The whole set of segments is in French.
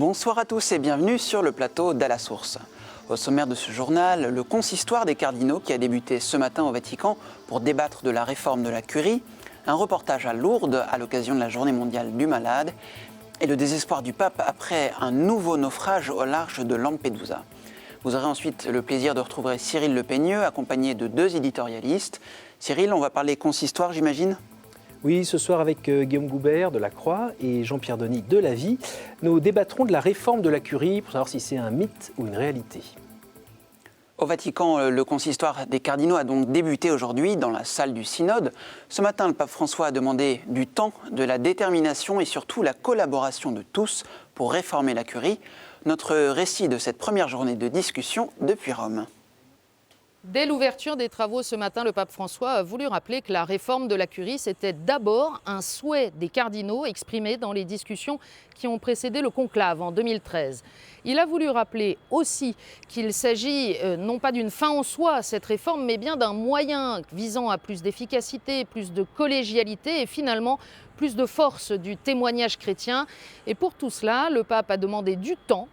Bonsoir à tous et bienvenue sur le plateau d'À la Source. Au sommaire de ce journal, le consistoire des cardinaux qui a débuté ce matin au Vatican pour débattre de la réforme de la curie, un reportage à Lourdes à l'occasion de la Journée mondiale du malade et le désespoir du pape après un nouveau naufrage au large de Lampedusa. Vous aurez ensuite le plaisir de retrouver Cyril Le Peigneux accompagné de deux éditorialistes. Cyril, on va parler consistoire, j'imagine ? Oui, ce soir avec Guillaume Goubert de la Croix et Jean-Pierre Denis de La Vie, nous débattrons de la réforme de la curie pour savoir si c'est un mythe ou une réalité. Au Vatican, le consistoire des cardinaux a donc débuté aujourd'hui dans la salle du synode. Ce matin, le pape François a demandé du temps, de la détermination et surtout la collaboration de tous pour réformer la curie. Notre récit de cette première journée de discussion depuis Rome. Dès l'ouverture des travaux ce matin, le pape François a voulu rappeler que la réforme de la curie, c'était d'abord un souhait des cardinaux exprimé dans les discussions qui ont précédé le conclave en 2013. Il a voulu rappeler aussi qu'il s'agit non pas d'une fin en soi, cette réforme, mais bien d'un moyen visant à plus d'efficacité, plus de collégialité et finalement plus de force du témoignage chrétien. Et pour tout cela, le pape a demandé du temps,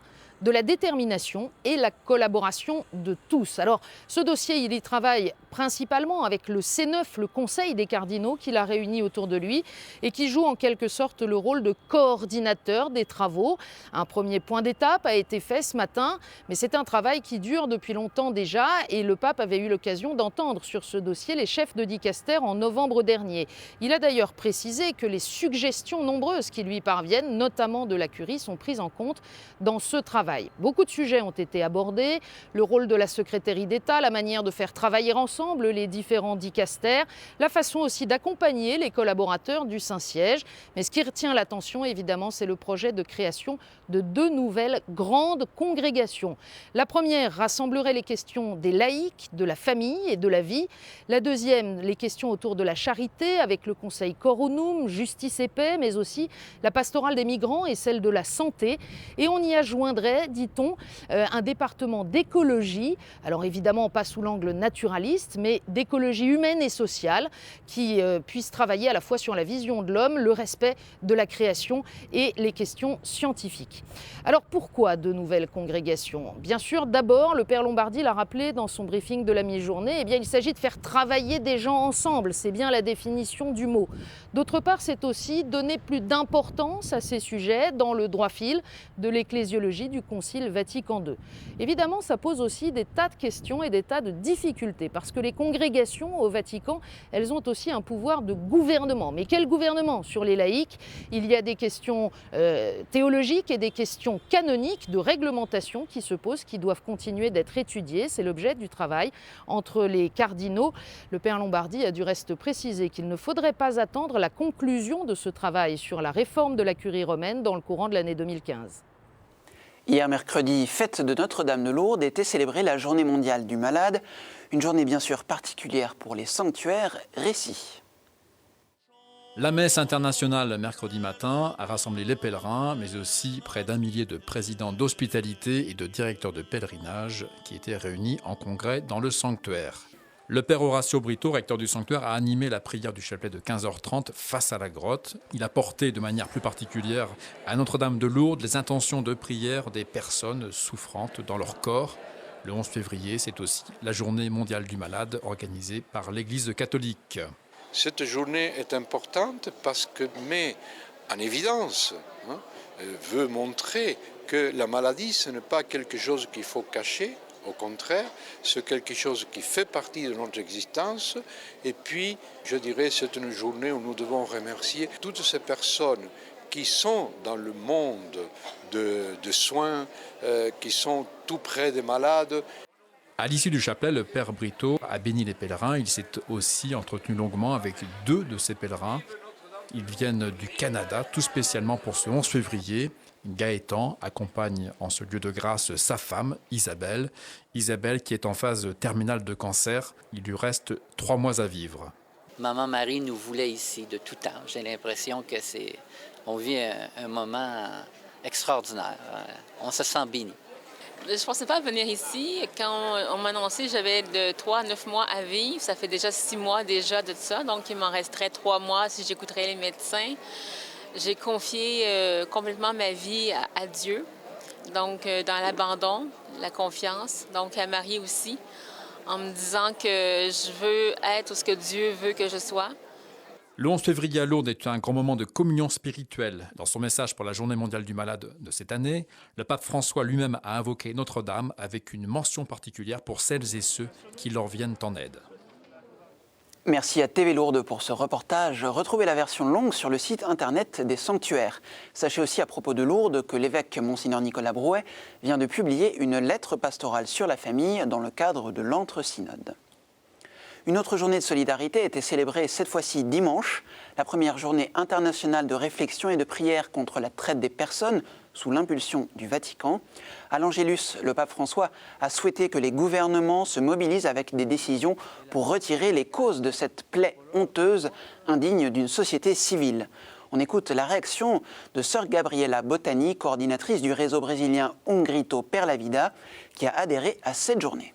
de la détermination et la collaboration de tous. Alors, ce dossier, il y travaille principalement avec le C9, le Conseil des cardinaux, qu'il a réuni autour de lui et qui joue en quelque sorte le rôle de coordinateur des travaux. Un premier point d'étape a été fait ce matin, mais c'est un travail qui dure depuis longtemps déjà et le pape avait eu l'occasion d'entendre sur ce dossier les chefs de dicastère en novembre dernier. Il a d'ailleurs précisé que les suggestions nombreuses qui lui parviennent, notamment de la curie, sont prises en compte dans ce travail. Beaucoup de sujets ont été abordés, le rôle de la secrétairie d'État, la manière de faire travailler ensemble les différents dicastères, la façon aussi d'accompagner les collaborateurs du Saint-Siège. Mais ce qui retient l'attention, évidemment, c'est le projet de création de 2 nouvelles grandes congrégations. La première rassemblerait les questions des laïcs, de la famille et de la vie. La deuxième, les questions autour de la charité avec le conseil Coronum, Justice et Paix, mais aussi la pastorale des migrants et celle de la santé. Et on y adjoindrait, dit-on, un département d'écologie, alors évidemment pas sous l'angle naturaliste, mais d'écologie humaine et sociale, qui puisse travailler à la fois sur la vision de l'homme, le respect de la création et les questions scientifiques. Alors pourquoi 2 nouvelles congrégations ? Bien sûr, d'abord, le Père Lombardi l'a rappelé dans son briefing de la mi-journée, il s'agit de faire travailler des gens ensemble, c'est bien la définition du mot. D'autre part, c'est aussi donner plus d'importance à ces sujets dans le droit fil de l'ecclésiologie du Concile Vatican II. Évidemment, ça pose aussi des tas de questions et des tas de difficultés parce que les congrégations au Vatican, elles ont aussi un pouvoir de gouvernement. Mais quel gouvernement sur les laïcs ? Il y a des questions théologiques et des questions canoniques de réglementation qui se posent, qui doivent continuer d'être étudiées. C'est l'objet du travail entre les cardinaux. Le Père Lombardi a du reste précisé qu'il ne faudrait pas attendre la conclusion de ce travail sur la réforme de la curie romaine dans le courant de l'année 2015. Hier mercredi, fête de Notre-Dame de Lourdes, était célébrée la Journée mondiale du malade. Une journée bien sûr particulière pour les sanctuaires. Récit. La messe internationale mercredi matin a rassemblé les pèlerins, mais aussi près d'1 millier de présidents d'hospitalité et de directeurs de pèlerinage qui étaient réunis en congrès dans le sanctuaire. Le père Horacio Brito, recteur du sanctuaire, a animé la prière du chapelet de 15h30 face à la grotte. Il a porté de manière plus particulière à Notre-Dame de Lourdes les intentions de prière des personnes souffrantes dans leur corps. Le 11 février, c'est aussi la journée mondiale du malade organisée par l'Église catholique. Cette journée est importante parce que met en évidence, veut montrer que la maladie, ce n'est pas quelque chose qu'il faut cacher. Au contraire, c'est quelque chose qui fait partie de notre existence. Et puis, je dirais, c'est une journée où nous devons remercier toutes ces personnes qui sont dans le monde de soins, qui sont tout près des malades. À l'issue du chapelet, le père Brito a béni les pèlerins. Il s'est aussi entretenu longuement avec 2 de ces pèlerins. Ils viennent du Canada, tout spécialement pour ce 11 février. Gaëtan accompagne en ce lieu de grâce sa femme, Isabelle. Isabelle qui est en phase terminale de cancer. Il lui reste 3 mois à vivre. Maman Marie nous voulait ici de tout temps. J'ai l'impression on vit un moment extraordinaire. On se sent béni. Je ne pensais pas venir ici. Quand on m'a annoncé que j'avais de 3 à 9 mois à vivre, ça fait déjà 6 mois déjà de ça, donc il m'en resterait 3 mois si j'écouterais les médecins. J'ai confié complètement ma vie à Dieu. donc dans l'abandon, la confiance, donc à Marie aussi, en me disant que je veux être ce que Dieu veut que je sois. Le 11 février à Lourdes est un grand moment de communion spirituelle. Dans son message pour la Journée mondiale du malade de cette année, le pape François lui-même a invoqué Notre-Dame avec une mention particulière pour celles et ceux qui leur viennent en aide. Merci à TV Lourdes pour ce reportage. Retrouvez la version longue sur le site internet des sanctuaires. Sachez aussi à propos de Lourdes que l'évêque Monseigneur Nicolas Brouet vient de publier une lettre pastorale sur la famille dans le cadre de l'Entre-Synode. Une autre journée de solidarité a été célébrée cette fois-ci dimanche, la première journée internationale de réflexion et de prière contre la traite des personnes sous l'impulsion du Vatican. À l'Angélus, le pape François a souhaité que les gouvernements se mobilisent avec des décisions pour retirer les causes de cette plaie honteuse, indigne d'une société civile. On écoute la réaction de sœur Gabriela Bottani, coordinatrice du réseau brésilien Un Grito per la Vida, qui a adhéré à cette journée.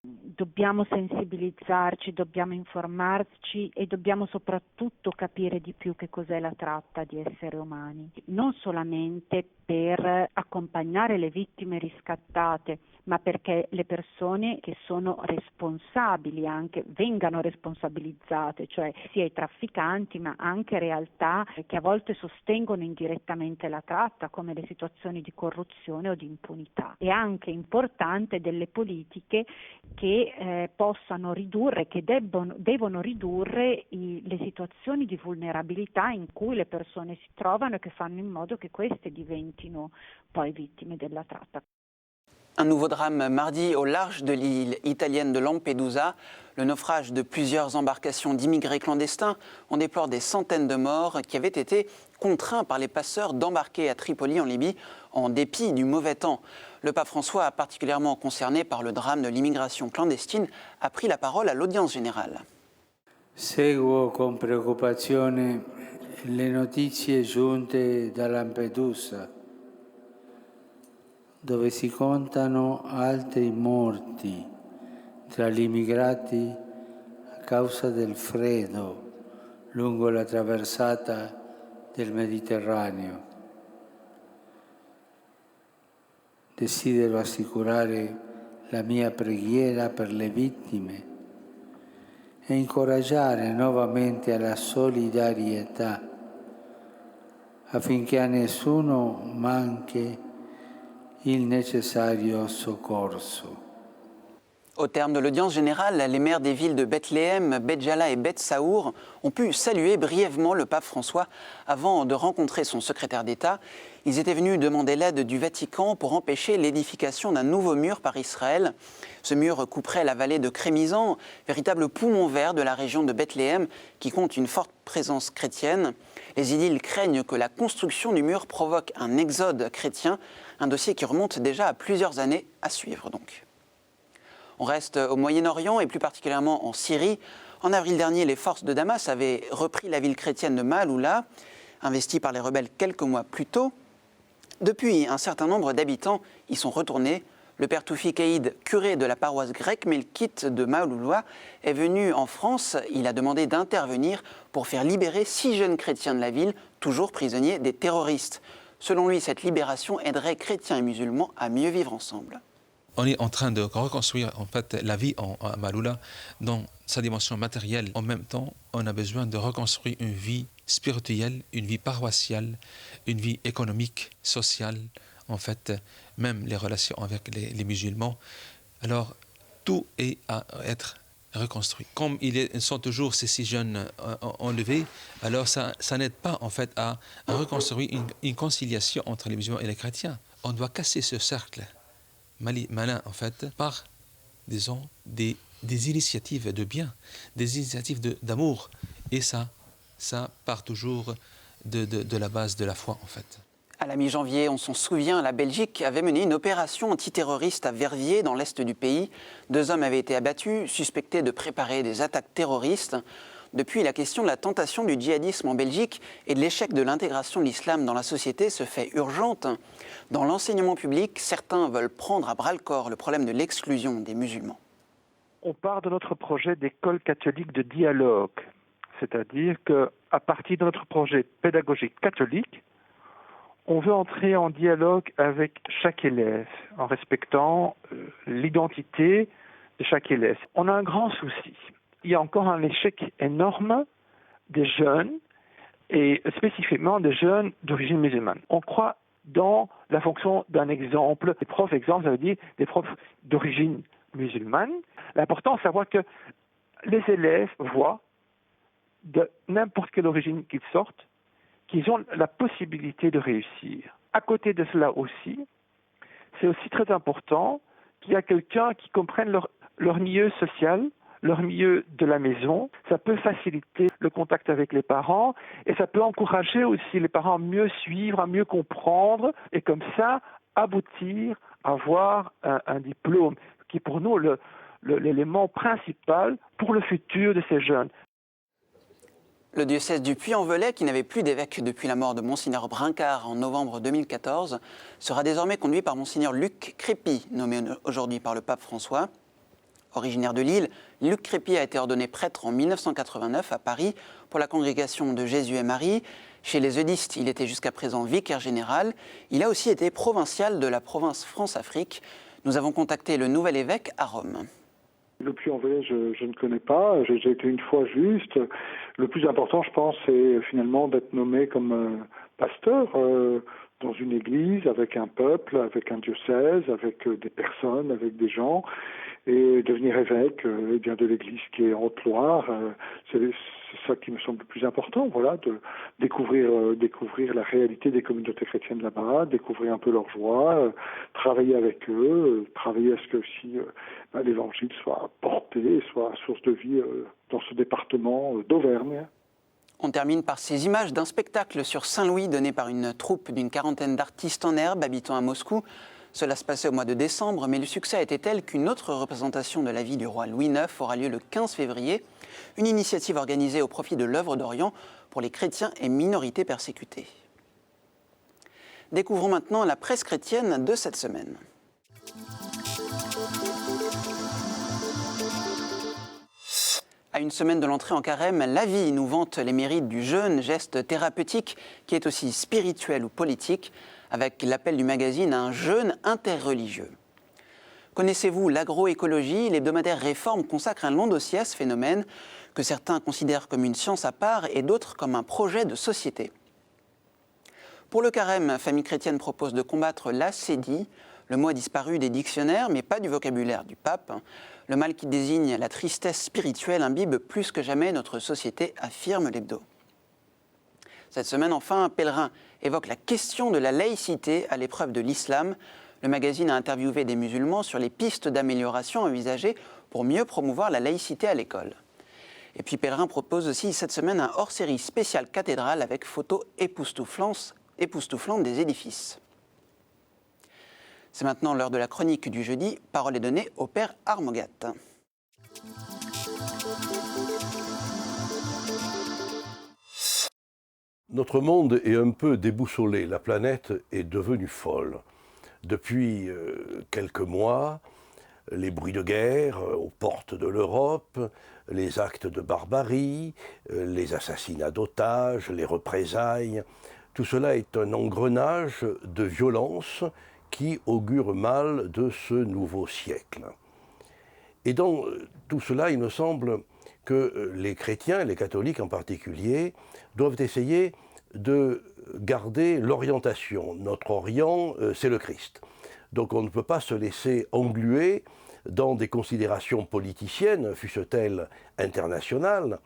Dobbiamo sensibilizzarci, dobbiamo informarci e dobbiamo soprattutto capire di più che cos'è la tratta di esseri umani, non solamente per accompagnare le vittime riscattate, ma perché le persone che sono responsabili anche vengano responsabilizzate, cioè sia i trafficanti ma anche realtà che a volte sostengono indirettamente la tratta, come le situazioni di corruzione o di impunità. È anche importante delle politiche che possano ridurre, che devono ridurre le situazioni di vulnerabilità in cui le persone si trovano e che fanno in modo che queste diventino poi vittime della tratta. Un nouveau drame mardi au large de l'île italienne de Lampedusa. Le naufrage de plusieurs embarcations d'immigrés clandestins. On déplore des centaines de morts qui avaient été contraints par les passeurs d'embarquer à Tripoli en Libye en dépit du mauvais temps. Le pape François, particulièrement concerné par le drame de l'immigration clandestine, a pris la parole à l'audience générale. Seguo con preoccupazione le notizie giunte da Lampedusa, dove si contano altri morti tra gli immigrati a causa del freddo lungo la traversata del Mediterraneo. Desidero assicurare la mia preghiera per le vittime e incoraggiare nuovamente alla solidarietà affinché a nessuno manchi il necessario soccorso. Au terme de l'audience générale, les maires des villes de Bethléem, Béjala et Beth Saour ont pu saluer brièvement le pape François avant de rencontrer son secrétaire d'État. Ils étaient venus demander l'aide du Vatican pour empêcher l'édification d'un nouveau mur par Israël. Ce mur couperait la vallée de Crémisan, véritable poumon vert de la région de Bethléem qui compte une forte présence chrétienne. Les édiles craignent que la construction du mur provoque un exode chrétien, un dossier qui remonte déjà à plusieurs années à suivre donc. On reste au Moyen-Orient et plus particulièrement en Syrie. En avril dernier, les forces de Damas avaient repris la ville chrétienne de Maaloula, investie par les rebelles quelques mois plus tôt. Depuis, un certain nombre d'habitants y sont retournés. Le père Toufik Aïd, curé de la paroisse grecque melkite de Maaloula, est venu en France. Il a demandé d'intervenir pour faire libérer 6 jeunes chrétiens de la ville, toujours prisonniers des terroristes. Selon lui, cette libération aiderait chrétiens et musulmans à mieux vivre ensemble. On est en train de reconstruire en fait la vie à Maaloula dans sa dimension matérielle. En même temps, on a besoin de reconstruire une vie spirituelle, une vie paroissiale, une vie économique, sociale, en fait, même les relations avec les musulmans. Alors, tout est à être reconstruit. Comme ils sont toujours ces 6 jeunes enlevés, alors ça n'aide pas en fait à reconstruire une conciliation entre les musulmans et les chrétiens. On doit casser ce cercle malin en fait par, disons, des initiatives de bien, des initiatives d'amour. Et ça part toujours de la base de la foi en fait. À la mi-janvier, on s'en souvient, la Belgique avait mené une opération antiterroriste à Verviers, dans l'est du pays. 2 hommes avaient été abattus, suspectés de préparer des attaques terroristes. Depuis, la question de la tentation du djihadisme en Belgique et de l'échec de l'intégration de l'islam dans la société se fait urgente. Dans l'enseignement public, certains veulent prendre à bras-le-corps le problème de l'exclusion des musulmans. On part de notre projet d'école catholique de dialogue, c'est-à-dire qu'à partir de notre projet pédagogique catholique, On veut entrer en dialogue avec chaque élève en respectant l'identité de chaque élève. On a un grand souci. Il y a encore un échec énorme des jeunes et spécifiquement des jeunes d'origine musulmane. On croit dans la fonction d'un exemple. Des profs, exemple, ça veut dire des profs d'origine musulmane. L'important, c'est de savoir que les élèves voient de n'importe quelle origine qu'ils sortent, qu'ils ont la possibilité de réussir. À côté de cela aussi, c'est aussi très important qu'il y a quelqu'un qui comprenne leur milieu social, leur milieu de la maison. Ça peut faciliter le contact avec les parents et ça peut encourager aussi les parents à mieux suivre, à mieux comprendre et comme ça aboutir à avoir un diplôme qui est pour nous l'élément principal pour le futur de ces jeunes. Le diocèse du Puy-en-Velay, qui n'avait plus d'évêque depuis la mort de Monseigneur Brincard en novembre 2014, sera désormais conduit par Monseigneur Luc Crépy, nommé aujourd'hui par le pape François. Originaire de Lille, Luc Crépy a été ordonné prêtre en 1989 à Paris pour la congrégation de Jésus et Marie. Chez les eudistes, il était jusqu'à présent vicaire général. Il a aussi été provincial de la province France-Afrique. Nous avons contacté le nouvel évêque à Rome. Le Puy-en-Velay, je ne connais pas. J'ai été une fois juste. Le plus important, je pense, c'est finalement d'être nommé comme pasteur dans une église, avec un peuple, avec un diocèse, avec des personnes, avec des gens, et devenir évêque de l'église qui est en Haute-Loire. C'est ça qui me semble le plus important, voilà, de découvrir la réalité des communautés chrétiennes là-bas, découvrir un peu leur joie, travailler avec eux, travailler à ce que aussi l'évangile soit porté, soit source de vie dans ce département d'Auvergne. On termine par ces images d'un spectacle sur Saint-Louis donné par une troupe d'une quarantaine d'artistes en herbe habitant à Moscou. Cela se passait au mois de décembre, mais le succès a été tel qu'une autre représentation de la vie du roi Louis IX aura lieu le 15 février, une initiative organisée au profit de l'œuvre d'Orient pour les chrétiens et minorités persécutées. Découvrons maintenant la presse chrétienne de cette semaine. À une semaine de l'entrée en carême, La Vie nous vante les mérites du jeûne, geste thérapeutique qui est aussi spirituel ou politique, avec l'appel du magazine à un jeûne interreligieux. Connaissez-vous l'agroécologie? L'hebdomadaire Réforme consacre un long dossier à ce phénomène que certains considèrent comme une science à part et d'autres comme un projet de société. Pour le carême, Famille chrétienne propose de combattre l'acédie. Le mot a disparu des dictionnaires, mais pas du vocabulaire du pape. Le mal qui désigne la tristesse spirituelle imbibe plus que jamais notre société, affirme l'hebdo. Cette semaine, enfin, un pèlerin évoque la question de la laïcité à l'épreuve de l'islam. Le magazine a interviewé des musulmans sur les pistes d'amélioration envisagées pour mieux promouvoir la laïcité à l'école. Et puis Pèlerin propose aussi cette semaine un hors-série spécial cathédrale avec photos époustouflantes des édifices. C'est maintenant l'heure de la chronique du jeudi. Parole est donnée au Père Armogat. Notre monde est un peu déboussolé, la planète est devenue folle. Depuis quelques mois, les bruits de guerre aux portes de l'Europe, les actes de barbarie, les assassinats d'otages, les représailles, tout cela est un engrenage de violence qui augure mal de ce nouveau siècle. Et dans tout cela, il me semble que les chrétiens, les catholiques en particulier, doivent essayer de garder l'orientation. Notre orient, c'est le Christ. Donc on ne peut pas se laisser engluer dans des considérations politiciennes, fussent-elles internationales.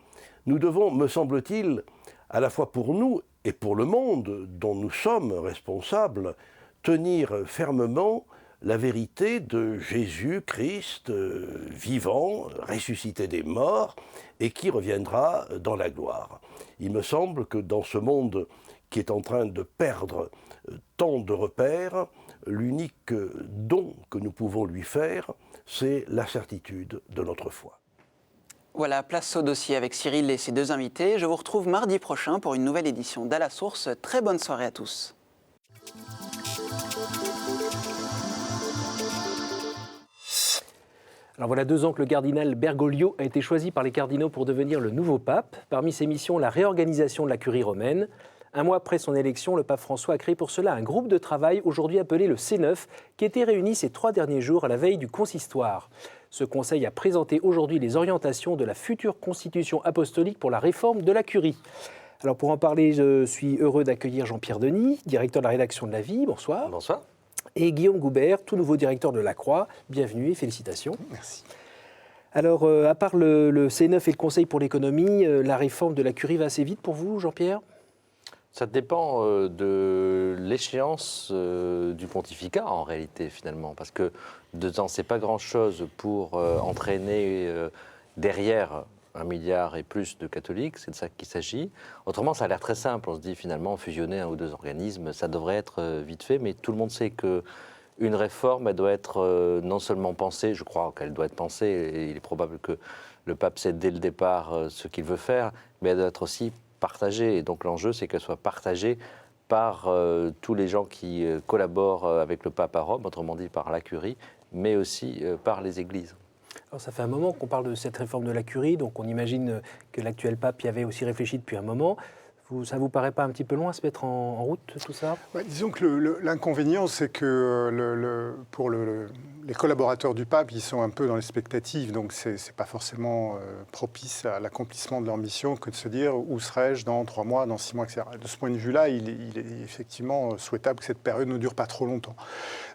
Nous devons, me semble-t-il, à la fois pour nous et pour le monde dont nous sommes responsables, tenir fermement la vérité de Jésus-Christ vivant, ressuscité des morts, et qui reviendra dans la gloire. Il me semble que dans ce monde qui est en train de perdre tant de repères, l'unique don que nous pouvons lui faire, c'est la certitude de notre foi. Voilà, place au dossier avec Cyril et ses deux invités. Je vous retrouve mardi prochain pour une nouvelle édition d'À la Source. Très bonne soirée à tous. Alors voilà 2 ans que le cardinal Bergoglio a été choisi par les cardinaux pour devenir le nouveau pape. Parmi ses missions, la réorganisation de la curie romaine, Un mois après son élection, le pape François a créé pour cela un groupe de travail, aujourd'hui appelé le C9, qui était réuni ces 3 derniers jours à la veille du consistoire. Ce conseil a présenté aujourd'hui les orientations de la future constitution apostolique pour la réforme de la curie. Alors pour en parler, je suis heureux d'accueillir Jean-Pierre Denis, directeur de la rédaction de La Vie. Bonsoir. Bonsoir. Et Guillaume Goubert, tout nouveau directeur de La Croix. Bienvenue et félicitations. Merci. Alors, à part le C9 et le Conseil pour l'économie, la réforme de la curie va assez vite pour vous, Jean-Pierre ? Ça dépend de l'échéance du pontificat, en réalité, finalement. Parce que 2 ans, ce n'est pas grand-chose pour entraîner derrière 1 milliard et plus de catholiques, c'est de ça qu'il s'agit. Autrement, ça a l'air très simple. On se dit, finalement, fusionner 1 ou 2 organismes, ça devrait être vite fait. Mais tout le monde sait qu'une réforme, elle doit être non seulement pensée, je crois qu'elle doit être pensée, et il est probable que le pape sait dès le départ ce qu'il veut faire, mais elle doit être aussi partagée. Et donc l'enjeu, c'est qu'elle soit partagée par tous les gens qui collaborent avec le pape à Rome, autrement dit par la curie, mais aussi par les églises. Alors ça fait un moment qu'on parle de cette réforme de la curie, donc on imagine que l'actuel pape y avait aussi réfléchi depuis un moment. Ça ne vous paraît pas un petit peu loin à se mettre en route, tout ça ? Disons que l'inconvénient, c'est que pour les collaborateurs du pape, ils sont un peu dans l'expectative, donc ce n'est pas forcément propice à l'accomplissement de leur mission que de se dire où serais-je dans 3 mois, dans 6 mois, etc. De ce point de vue-là, il est effectivement souhaitable que cette période ne dure pas trop longtemps.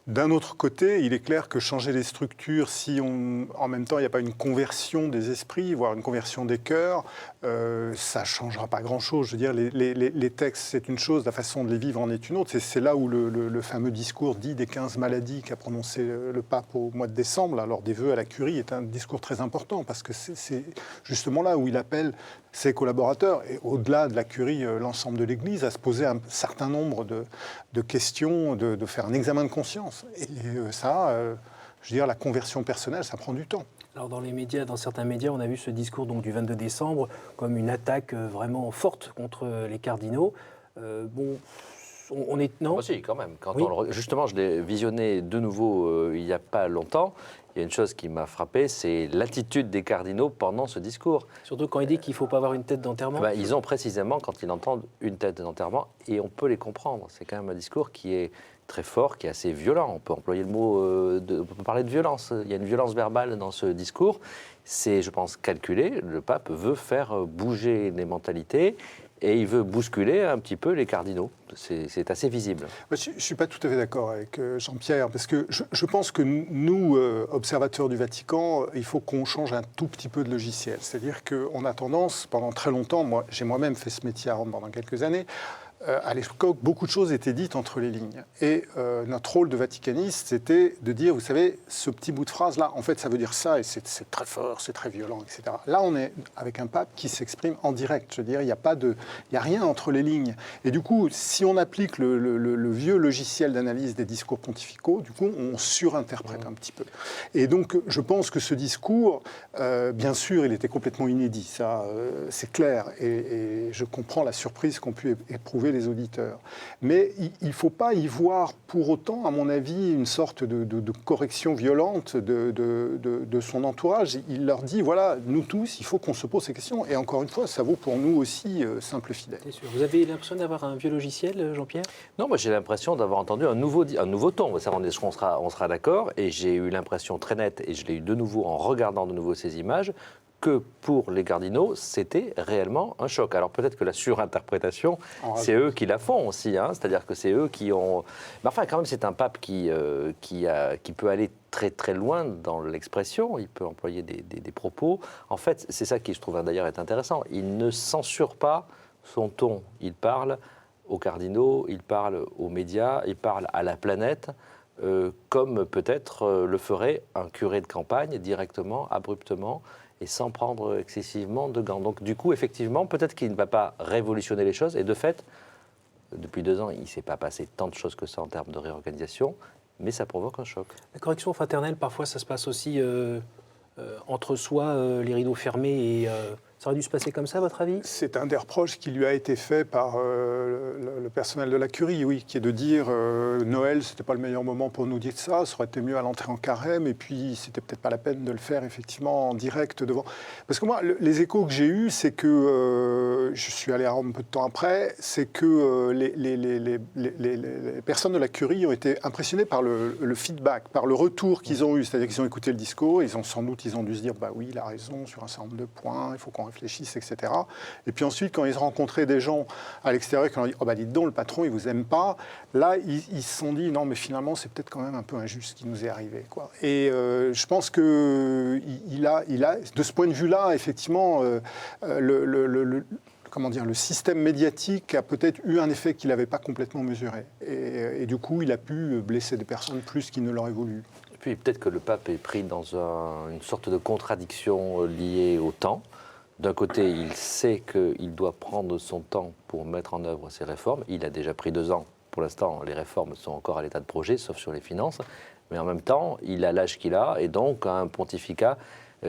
D'un autre côté, il est clair que changer les structures, si en même temps il n'y a pas une conversion des esprits, voire une conversion des cœurs, ça ne changera pas grand-chose. Je veux dire, les textes, c'est une chose, la façon de les vivre en est une autre. C'est là où le fameux discours dit des 15 maladies qu'a prononcé le pape au mois de décembre, là, lors des vœux à la curie, est un discours très important, parce que c'est justement là où il appelle ses collaborateurs, et au-delà de la curie, l'ensemble de l'Église, à se poser un certain nombre de questions, de faire un examen de conscience. Et ça, je veux dire, la conversion personnelle, ça prend du temps. Alors dans les médias, dans certains médias, on a vu ce discours donc, du 22 décembre comme une attaque vraiment forte contre les cardinaux. On est... Non ? Oh, si, quand même. Justement, je l'ai visionné de nouveau il n'y a pas longtemps. Il y a une chose qui m'a frappé, c'est l'attitude des cardinaux pendant ce discours. Surtout quand il dit qu'il ne faut pas avoir une tête d'enterrement. Ils ont précisément, quand ils entendent une tête d'enterrement, et on peut les comprendre. C'est quand même un discours qui est très fort, qui est assez violent. On peut employer le mot, on peut parler de violence. Il y a une violence verbale dans ce discours. C'est, je pense, calculé. Le pape veut faire bouger les mentalités. Et il veut bousculer un petit peu les cardinaux. C'est assez visible. Je ne suis pas tout à fait d'accord avec Jean-Pierre, parce que je pense que nous, observateurs du Vatican, il faut qu'on change un tout petit peu de logiciel. C'est-à-dire qu'on a tendance, pendant très longtemps, j'ai moi-même fait ce métier à Rome pendant quelques années, à l'époque, beaucoup de choses étaient dites entre les lignes. Et notre rôle de vaticaniste, c'était de dire, vous savez, ce petit bout de phrase-là, en fait, ça veut dire ça, et c'est très fort, c'est très violent, etc. Là, on est avec un pape qui s'exprime en direct. Je veux dire, il n'y a rien entre les lignes. Et du coup, si on applique le vieux logiciel d'analyse des discours pontificaux, du coup, on surinterprète un petit peu. Et donc, je pense que ce discours, bien sûr, il était complètement inédit. Ça, c'est clair. Et je comprends la surprise qu'ont pu éprouver les auditeurs. Mais il ne faut pas y voir pour autant, à mon avis, une sorte de correction violente de son entourage. Il leur dit, voilà, nous tous, il faut qu'on se pose ces questions. Et encore une fois, ça vaut pour nous aussi, simples fidèles. C'est sûr. Vous avez l'impression d'avoir un vieux logiciel, Jean-Pierre ? Non, moi j'ai l'impression d'avoir entendu un nouveau ton. Ça, on sera d'accord. Et j'ai eu l'impression très nette, et je l'ai eu de nouveau en regardant de nouveau ces images, que pour les cardinaux, c'était réellement un choc. Alors peut-être que la surinterprétation, c'est eux qui la font aussi, hein, c'est-à-dire que c'est eux qui ont... Mais enfin, quand même, c'est un pape qui peut aller très très loin dans l'expression, il peut employer des propos. En fait, c'est ça qui, je trouve d'ailleurs, est intéressant. Il ne censure pas son ton. Il parle aux cardinaux, il parle aux médias, il parle à la planète, comme peut-être le ferait un curé de campagne, directement, abruptement, et sans prendre excessivement de gants. Donc du coup, effectivement, peut-être qu'il ne va pas révolutionner les choses. Et de fait, depuis 2 ans, il ne s'est pas passé tant de choses que ça en termes de réorganisation, mais ça provoque un choc. La correction fraternelle, parfois, ça se passe aussi entre soi, les rideaux fermés, Ça aurait dû se passer comme ça, à votre avis? C'est un des reproches qui lui a été fait par le personnel de la Curie, oui, qui est de dire Noël, c'était pas le meilleur moment pour nous dire ça aurait été mieux à l'entrée en carême, et puis c'était peut-être pas la peine de le faire effectivement en direct devant. Parce que moi, les échos que j'ai eus, c'est que, je suis allé à Rome peu de temps après, c'est que les personnes de la Curie ont été impressionnées par le feedback, par le retour qu'ils ont eu, c'est-à-dire qu'ils ont écouté le discours, ils ont dû se dire, bah oui, il a raison sur un certain nombre de points, il faut qu'on réfléchissent, etc. Et puis ensuite, quand ils rencontraient des gens à l'extérieur qui leur ont dit « Oh bah dites donc, le patron, il vous aime pas », là, ils se sont dit « Non, mais finalement, c'est peut-être quand même un peu injuste ce qui nous est arrivé. » Et je pense qu'il a, de ce point de vue-là, effectivement, le système médiatique a peut-être eu un effet qu'il n'avait pas complètement mesuré. Et du coup, il a pu blesser des personnes plus qu'il ne l'aurait voulu. Et puis peut-être que le pape est pris dans une sorte de contradiction liée au temps. D'un côté, il sait qu'il doit prendre son temps pour mettre en œuvre ses réformes. Il a déjà pris 2 ans. Pour l'instant, les réformes sont encore à l'état de projet, sauf sur les finances. Mais en même temps, il a l'âge qu'il a et donc un pontificat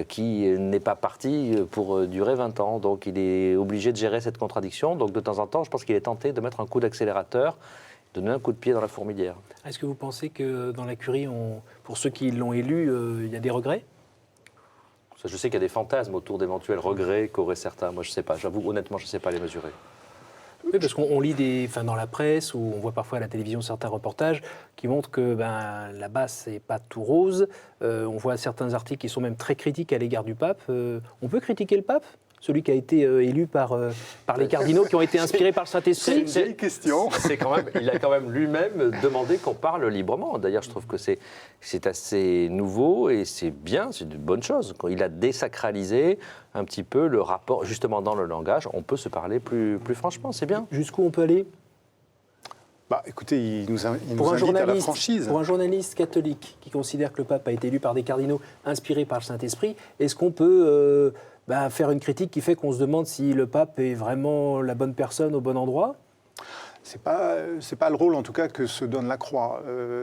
qui n'est pas parti pour durer 20 ans. Donc il est obligé de gérer cette contradiction. Donc de temps en temps, je pense qu'il est tenté de mettre un coup d'accélérateur, de donner un coup de pied dans la fourmilière. Est-ce que vous pensez que dans la Curie, pour ceux qui l'ont élu, il y a des regrets ? Je sais qu'il y a des fantasmes autour d'éventuels regrets qu'auraient certains. Moi, je ne sais pas. J'avoue, honnêtement, je ne sais pas les mesurer. Oui, parce qu'on lit dans la presse, ou on voit parfois à la télévision certains reportages qui montrent que là-bas, c'est pas tout rose. On voit certains articles qui sont même très critiques à l'égard du pape. On peut critiquer le pape ? Celui qui a été élu par les cardinaux, qui ont été inspirés par le Saint-Esprit. C'est une question. Il a quand même lui-même demandé qu'on parle librement. D'ailleurs, je trouve que c'est assez nouveau et c'est bien, c'est une bonne chose. Il a désacralisé un petit peu le rapport, justement dans le langage. On peut se parler plus franchement, c'est bien. Jusqu'où on peut aller ? Écoutez, il nous invite à la franchise. Pour un journaliste catholique qui considère que le pape a été élu par des cardinaux inspirés par le Saint-Esprit, est-ce qu'on peut faire une critique qui fait qu'on se demande si le pape est vraiment la bonne personne au bon endroit ? C'est pas le rôle, en tout cas, que se donne la Croix.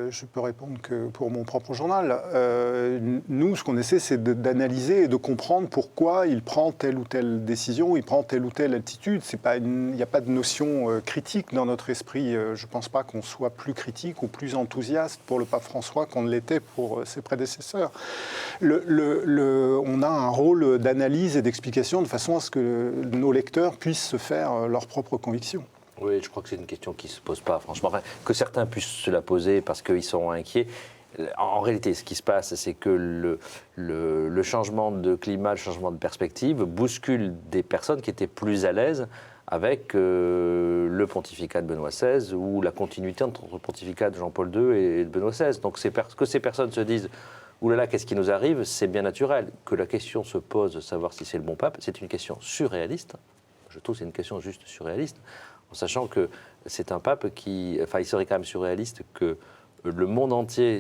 Je peux répondre que pour mon propre journal. Nous, ce qu'on essaie, c'est d'analyser et de comprendre pourquoi il prend telle ou telle décision, il prend telle ou telle attitude. Il n'y a pas de notion critique dans notre esprit. Je ne pense pas qu'on soit plus critique ou plus enthousiaste pour le pape François qu'on ne l'était pour ses prédécesseurs. On a un rôle d'analyse et d'explication de façon à ce que nos lecteurs puissent se faire leurs propres convictions. Oui, je crois que c'est une question qui ne se pose pas, franchement. Enfin, que certains puissent se la poser parce qu'ils sont inquiets. En réalité, ce qui se passe, c'est que le changement de climat, le changement de perspective bouscule des personnes qui étaient plus à l'aise avec le pontificat de Benoît XVI ou la continuité entre le pontificat de Jean-Paul II et de Benoît XVI. Donc que ces personnes se disent « Ouh là là, qu'est-ce qui nous arrive ?» c'est bien naturel. Que la question se pose de savoir si c'est le bon pape, c'est une question surréaliste. Je trouve que c'est une question juste surréaliste. En sachant que c'est un pape il serait quand même surréaliste que le monde entier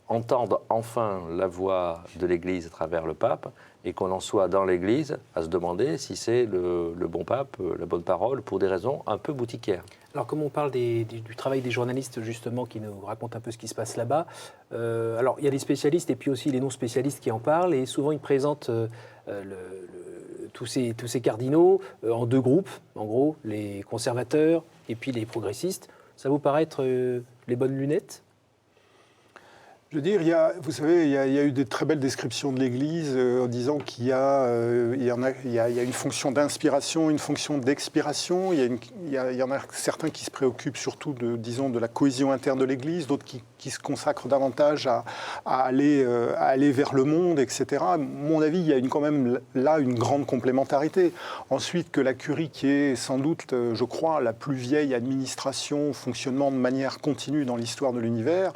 entende enfin la voix de l'Église à travers le pape et qu'on en soit dans l'Église à se demander si c'est le bon pape, la bonne parole, pour des raisons un peu boutiquières. Alors, comme on parle du travail des journalistes, justement, qui nous racontent un peu ce qui se passe là-bas, alors il y a les spécialistes et puis aussi les non-spécialistes qui en parlent, et souvent ils présentent tous ces cardinaux en 2 groupes, en gros, les conservateurs et puis les progressistes. Ça vous paraît être les bonnes lunettes ? Je veux dire, vous savez, il y a eu des très belles descriptions de l'Église en disant qu'il y a une fonction d'inspiration, une fonction d'expiration. Il y en a certains qui se préoccupent surtout de la cohésion interne de l'Église, d'autres qui se consacrent davantage à aller vers le monde, etc. À mon avis, il y a quand même là une grande complémentarité. Ensuite, que la Curie, qui est sans doute, je crois, la plus vieille administration, fonctionnement de manière continue dans l'histoire de l'univers,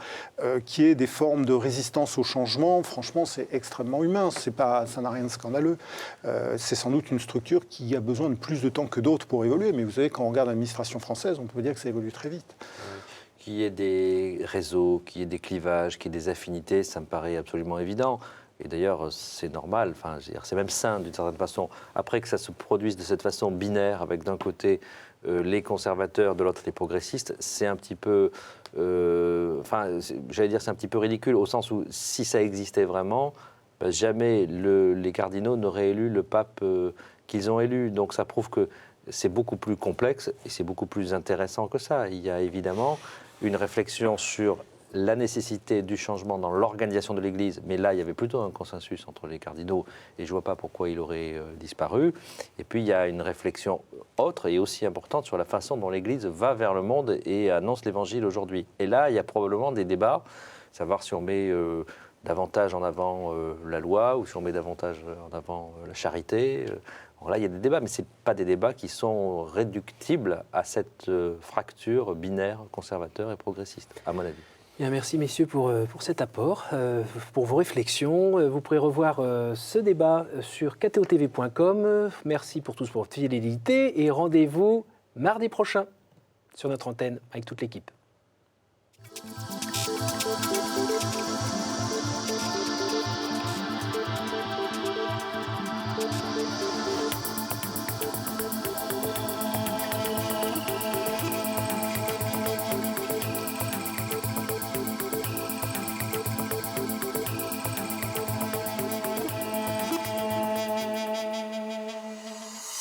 qui est des formes de résistance au changement, franchement, c'est extrêmement humain. Ça n'a rien de scandaleux. C'est sans doute une structure qui a besoin de plus de temps que d'autres pour évoluer. Mais vous savez, quand on regarde l'administration française, on peut dire que ça évolue très vite. Qu'il y ait des réseaux, qu'il y ait des clivages, qu'il y ait des affinités, ça me paraît absolument évident. Et d'ailleurs, c'est normal, c'est même sain d'une certaine façon. Après que ça se produise de cette façon binaire, avec d'un côté les conservateurs, de l'autre les progressistes, c'est un petit peu... j'allais dire c'est un petit peu ridicule, au sens où si ça existait vraiment, jamais les cardinaux n'auraient élu le pape qu'ils ont élus. Donc ça prouve que c'est beaucoup plus complexe et c'est beaucoup plus intéressant que ça. Il y a évidemment une réflexion sur la nécessité du changement dans l'organisation de l'Église, mais là, il y avait plutôt un consensus entre les cardinaux, et je ne vois pas pourquoi il aurait disparu. Et puis, il y a une réflexion autre et aussi importante sur la façon dont l'Église va vers le monde et annonce l'Évangile aujourd'hui. Et là, il y a probablement des débats, savoir si on met davantage en avant la loi ou si on met davantage en avant la charité. Alors là, il y a des débats, mais ce n'est pas des débats qui sont réductibles à cette fracture binaire, conservateur et progressiste, à mon avis. Bien, merci messieurs pour cet apport, pour vos réflexions. Vous pourrez revoir ce débat sur ktotv.com. Merci pour tous pour votre fidélité et rendez-vous mardi prochain sur notre antenne avec toute l'équipe.